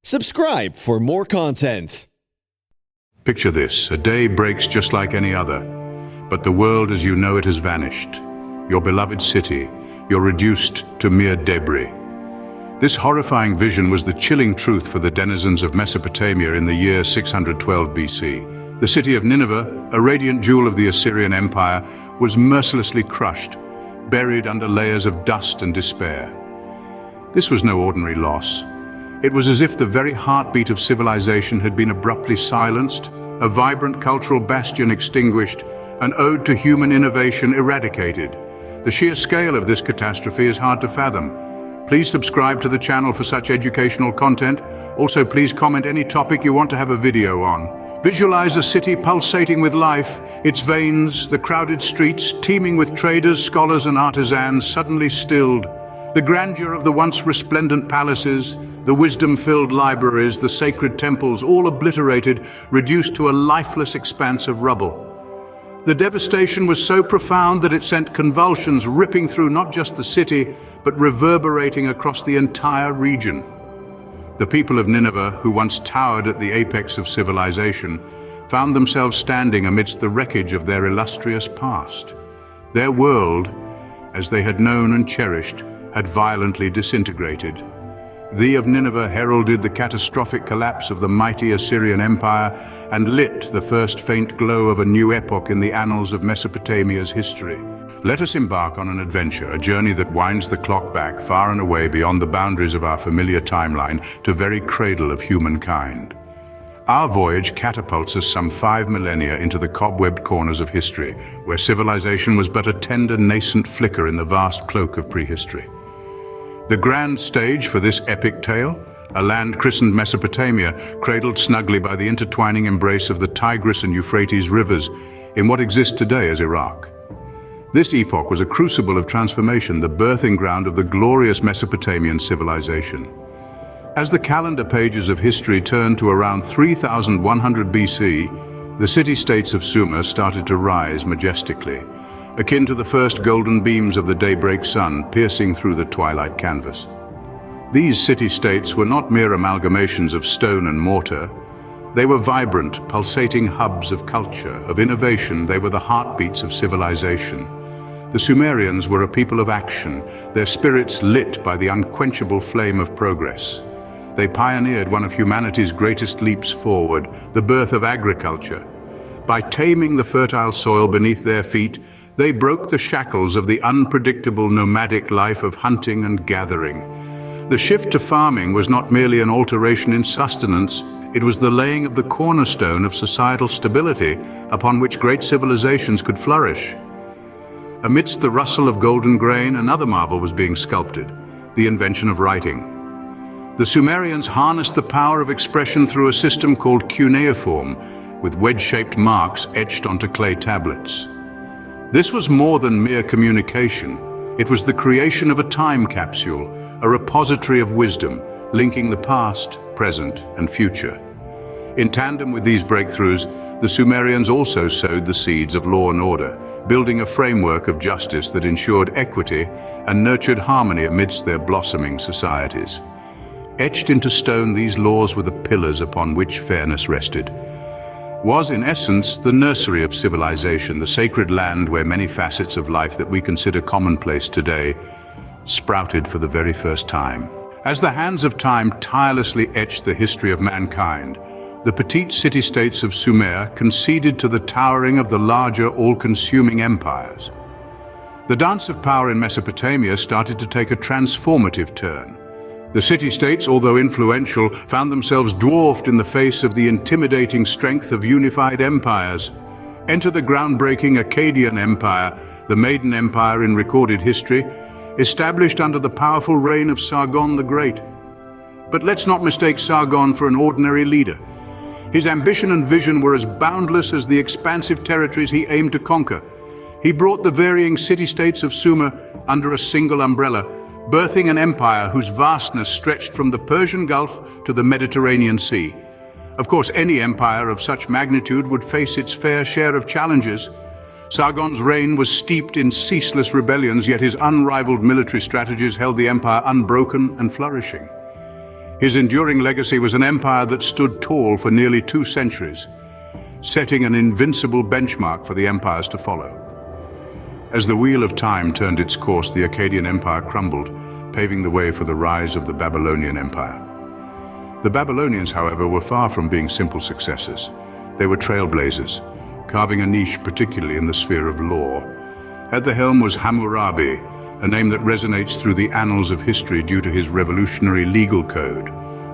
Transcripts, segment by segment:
Subscribe for more content. Picture this: a day breaks just like any other, but the world as you know it has vanished. Your beloved city, you're reduced to mere debris. This horrifying vision was the chilling truth for the denizens of Mesopotamia in the year 612 BC. The city of Nineveh, a radiant jewel of the Assyrian Empire, was mercilessly crushed, buried under layers of dust and despair. This was no ordinary loss. It was as if the very heartbeat of civilization had been abruptly silenced, a vibrant cultural bastion extinguished, an ode to human innovation eradicated. The sheer scale of this catastrophe is hard to fathom. Please subscribe to the channel for such educational content. Also, please comment any topic you want to have a video on. Visualize a city pulsating with life, its veins, the crowded streets, teeming with traders, scholars and artisans, suddenly stilled. The grandeur of the once resplendent palaces, the wisdom-filled libraries, the sacred temples, all obliterated, reduced to a lifeless expanse of rubble. The devastation was so profound that it sent convulsions ripping through not just the city, but reverberating across the entire region. The people of Nineveh, who once towered at the apex of civilization, found themselves standing amidst the wreckage of their illustrious past. Their world, as they had known and cherished, had violently disintegrated. Thee of Nineveh heralded the catastrophic collapse of the mighty Assyrian Empire and lit the first faint glow of a new epoch in the annals of Mesopotamia's history. Let us embark on an adventure, a journey that winds the clock back far and away beyond the boundaries of our familiar timeline to the very cradle of humankind. Our voyage catapults us some 5 millennia into the cobwebbed corners of history, where civilization was but a tender, nascent flicker in the vast cloak of prehistory. The grand stage for this epic tale, a land christened Mesopotamia, cradled snugly by the intertwining embrace of the Tigris and Euphrates rivers in what exists today as Iraq. This epoch was a crucible of transformation, the birthing ground of the glorious Mesopotamian civilization. As the calendar pages of history turned to around 3100 BC, the city-states of Sumer started to rise majestically, akin to the first golden beams of the daybreak sun piercing through the twilight canvas. These city-states were not mere amalgamations of stone and mortar. They were vibrant, pulsating hubs of culture, of innovation. They were the heartbeats of civilization. The Sumerians were a people of action, their spirits lit by the unquenchable flame of progress. They pioneered one of humanity's greatest leaps forward, the birth of agriculture. By taming the fertile soil beneath their feet, they broke the shackles of the unpredictable nomadic life of hunting and gathering. The shift to farming was not merely an alteration in sustenance, it was the laying of the cornerstone of societal stability upon which great civilizations could flourish. Amidst the rustle of golden grain, another marvel was being sculpted, the invention of writing. The Sumerians harnessed the power of expression through a system called cuneiform, with wedge-shaped marks etched onto clay tablets. This was more than mere communication. It was the creation of a time capsule, a repository of wisdom, linking the past, present, and future. In tandem with these breakthroughs, the Sumerians also sowed the seeds of law and order, building a framework of justice that ensured equity and nurtured harmony amidst their blossoming societies. Etched into stone, these laws were the pillars upon which fairness rested. Was in essence the nursery of civilization, the sacred land where many facets of life that we consider commonplace today sprouted for the very first time. As the hands of time tirelessly etched the history of mankind, the petite city-states of Sumer conceded to the towering of the larger, all-consuming empires. The dance of power in Mesopotamia started to take a transformative turn. The city-states, although influential, found themselves dwarfed in the face of the intimidating strength of unified empires. Enter the groundbreaking Akkadian Empire, the maiden empire in recorded history, established under the powerful reign of Sargon the Great. But let's not mistake Sargon for an ordinary leader. His ambition and vision were as boundless as the expansive territories he aimed to conquer. He brought the varying city-states of Sumer under a single umbrella, birthing an empire whose vastness stretched from the Persian Gulf to the Mediterranean Sea. Of course, any empire of such magnitude would face its fair share of challenges. Sargon's reign was steeped in ceaseless rebellions, yet his unrivaled military strategies held the empire unbroken and flourishing. His enduring legacy was an empire that stood tall for nearly 2 centuries, setting an invincible benchmark for the empires to follow. As the wheel of time turned its course, the Akkadian Empire crumbled, paving the way for the rise of the Babylonian Empire. The Babylonians, however, were far from being simple successors. They were trailblazers, carving a niche particularly in the sphere of law. At the helm was Hammurabi, a name that resonates through the annals of history due to his revolutionary legal code,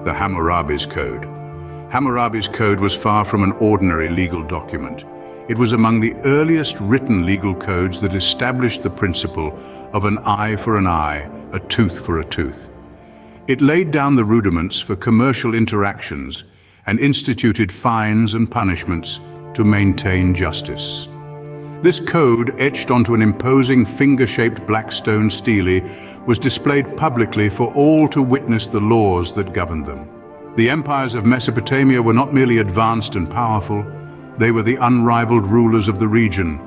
the Hammurabi's Code. Hammurabi's Code was far from an ordinary legal document. It was among the earliest written legal codes that established the principle of an eye for an eye, a tooth for a tooth. It laid down the rudiments for commercial interactions and instituted fines and punishments to maintain justice. This code, etched onto an imposing finger-shaped black stone stele, was displayed publicly for all to witness the laws that governed them. The empires of Mesopotamia were not merely advanced and powerful, they were the unrivaled rulers of the region,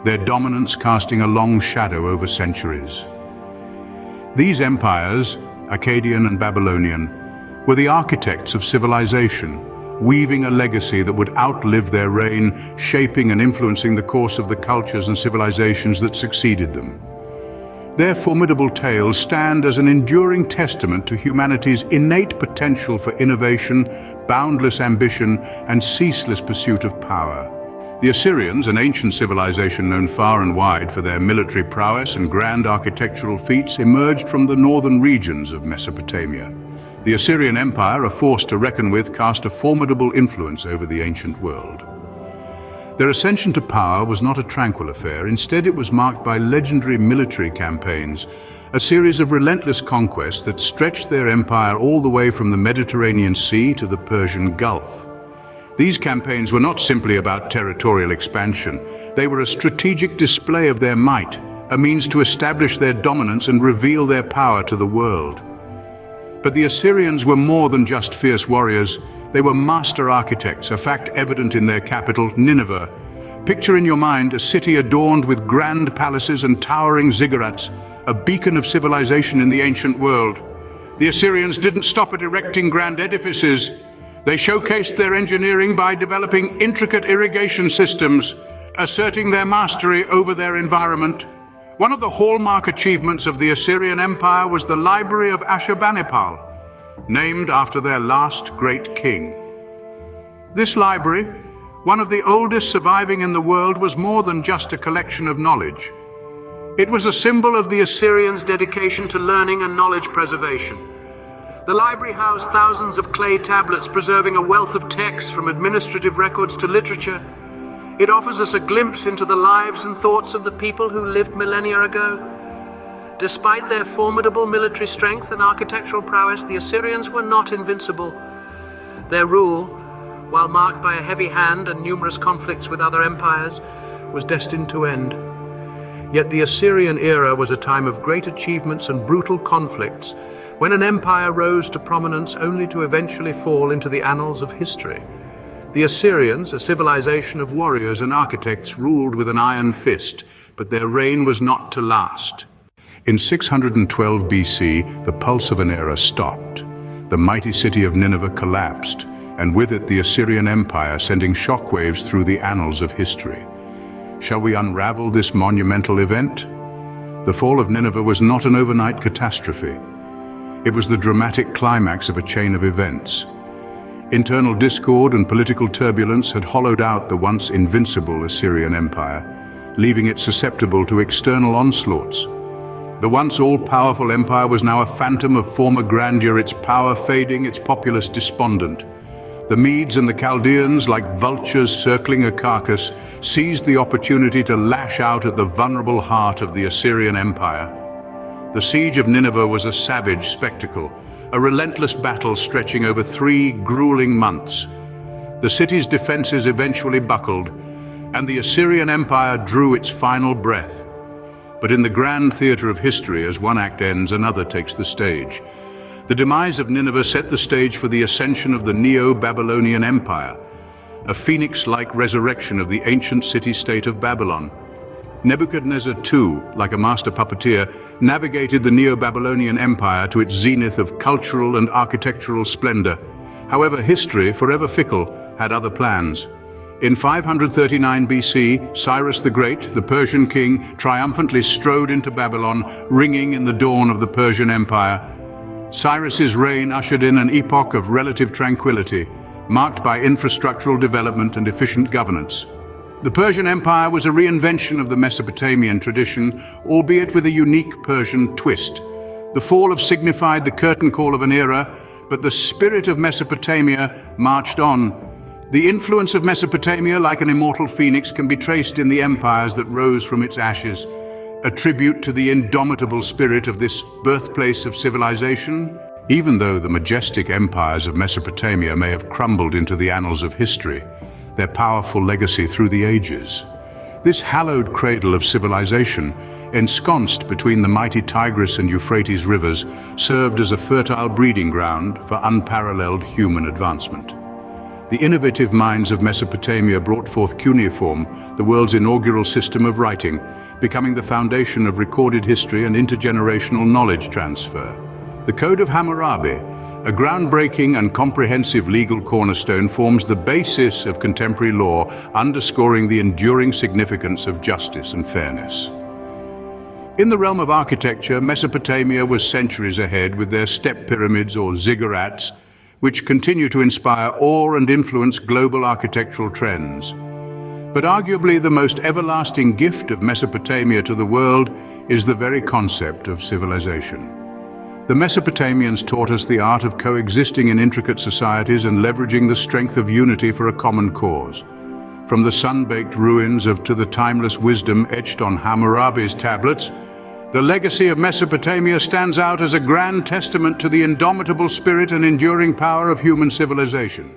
their dominance casting a long shadow over centuries. These empires, Akkadian and Babylonian, were the architects of civilization, weaving a legacy that would outlive their reign, shaping and influencing the course of the cultures and civilizations that succeeded them. Their formidable tales stand as an enduring testament to humanity's innate potential for innovation, boundless ambition, and ceaseless pursuit of power. The Assyrians, an ancient civilization known far and wide for their military prowess and grand architectural feats, emerged from the northern regions of Mesopotamia. The Assyrian Empire, a force to reckon with, cast a formidable influence over the ancient world. Their ascension to power was not a tranquil affair. Instead, it was marked by legendary military campaigns, a series of relentless conquests that stretched their empire all the way from the Mediterranean Sea to the Persian Gulf. These campaigns were not simply about territorial expansion. They were a strategic display of their might, a means to establish their dominance and reveal their power to the world. But the Assyrians were more than just fierce warriors. They were master architects, a fact evident in their capital, Nineveh. Picture in your mind a city adorned with grand palaces and towering ziggurats, a beacon of civilization in the ancient world. The Assyrians didn't stop at erecting grand edifices. They showcased their engineering by developing intricate irrigation systems, asserting their mastery over their environment. One of the hallmark achievements of the Assyrian Empire was the Library of Ashurbanipal, named after their last great king. This library, one of the oldest surviving in the world, was more than just a collection of knowledge. It was a symbol of the Assyrians' dedication to learning and knowledge preservation. The library housed thousands of clay tablets preserving a wealth of texts from administrative records to literature. It offers us a glimpse into the lives and thoughts of the people who lived millennia ago. Despite their formidable military strength and architectural prowess, the Assyrians were not invincible. Their rule, while marked by a heavy hand and numerous conflicts with other empires, was destined to end. Yet the Assyrian era was a time of great achievements and brutal conflicts, when an empire rose to prominence only to eventually fall into the annals of history. The Assyrians, a civilization of warriors and architects, ruled with an iron fist, but their reign was not to last. In 612 BC, the pulse of an era stopped. The mighty city of Nineveh collapsed, and with it the Assyrian Empire, sending shockwaves through the annals of history. Shall we unravel this monumental event? The fall of Nineveh was not an overnight catastrophe. It was the dramatic climax of a chain of events. Internal discord and political turbulence had hollowed out the once invincible Assyrian Empire, leaving it susceptible to external onslaughts. The once all-powerful empire was now a phantom of former grandeur, its power fading, its populace despondent. The Medes and the Chaldeans, like vultures circling a carcass, seized the opportunity to lash out at the vulnerable heart of the Assyrian Empire. The siege of Nineveh was a savage spectacle, a relentless battle stretching over 3 grueling months. The city's defenses eventually buckled, and the Assyrian Empire drew its final breath. But in the grand theater of history, as one act ends, another takes the stage. The demise of Nineveh set the stage for the ascension of the Neo-Babylonian Empire, a phoenix-like resurrection of the ancient city-state of Babylon. Nebuchadnezzar II, like a master puppeteer, navigated the Neo-Babylonian Empire to its zenith of cultural and architectural splendor. However, history, forever fickle, had other plans. In 539 BC, Cyrus the Great, the Persian king, triumphantly strode into Babylon, ringing in the dawn of the Persian Empire. Cyrus's reign ushered in an epoch of relative tranquility, marked by infrastructural development and efficient governance. The Persian Empire was a reinvention of the Mesopotamian tradition, albeit with a unique Persian twist. The fall signified the curtain call of an era, but the spirit of Mesopotamia marched on. The influence of Mesopotamia, like an immortal phoenix, can be traced in the empires that rose from its ashes, a tribute to the indomitable spirit of this birthplace of civilization. Even though the majestic empires of Mesopotamia may have crumbled into the annals of history, their powerful legacy through the ages. This hallowed cradle of civilization, ensconced between the mighty Tigris and Euphrates rivers, served as a fertile breeding ground for unparalleled human advancement. The innovative minds of Mesopotamia brought forth cuneiform, the world's inaugural system of writing, becoming the foundation of recorded history and intergenerational knowledge transfer. The Code of Hammurabi, a groundbreaking and comprehensive legal cornerstone, forms the basis of contemporary law, underscoring the enduring significance of justice and fairness. In the realm of architecture, Mesopotamia was centuries ahead with their step pyramids or ziggurats, which continue to inspire awe and influence global architectural trends. But arguably the most everlasting gift of Mesopotamia to the world is the very concept of civilization. The Mesopotamians taught us the art of coexisting in intricate societies and leveraging the strength of unity for a common cause. From the sun-baked ruins to the timeless wisdom etched on Hammurabi's tablets, the legacy of Mesopotamia stands out as a grand testament to the indomitable spirit and enduring power of human civilization.